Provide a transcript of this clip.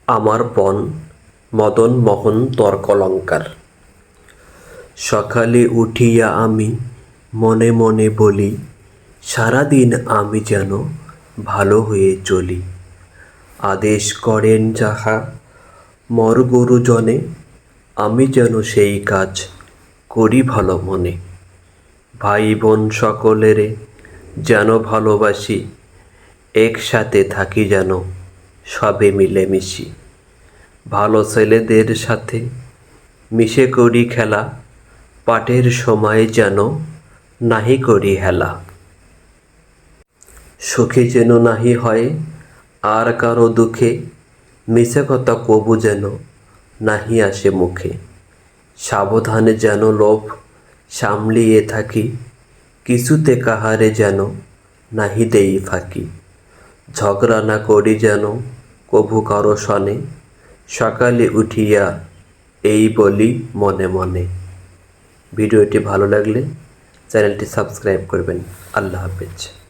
আমার পণ মদন মোহন তর্কলঙ্কার। সকালে উঠিয়া আমি মনে মনে বলি, সারাদিন আমি যেন ভালো হয়ে চলি। আদেশ করেন যাহা মর গুরুজনে, আমি যেন সেই কাজ করি ভালো মনে। ভাই বোন সকলেরে যেন ভালোবাসি, একসাথে থাকি যেন সবে মিলেমিশি। ভালো ছেলেদের সাথে মিশে করি খেলা, পাঠের সময় যেন নাহি করি হেলা। সুখে যেন নাহি হয় আর কারো দুঃখে, মিছে কথা কবু যেন নাহি আসে মুখে। সাবধানে যেন লোভ সামলিয়ে থাকি, কিছুতে কাহারে যেন নাহি দেই ফাঁকি। ঝগড়া না করি যেন কভু কারো সনে, সকালে উঠিয়া এই বলি মনে মনে। ভিডিওটি ভালো লাগলে চ্যানেলটি সাবস্ক্রাইব করবেন। আল্লাহ হাফেজ।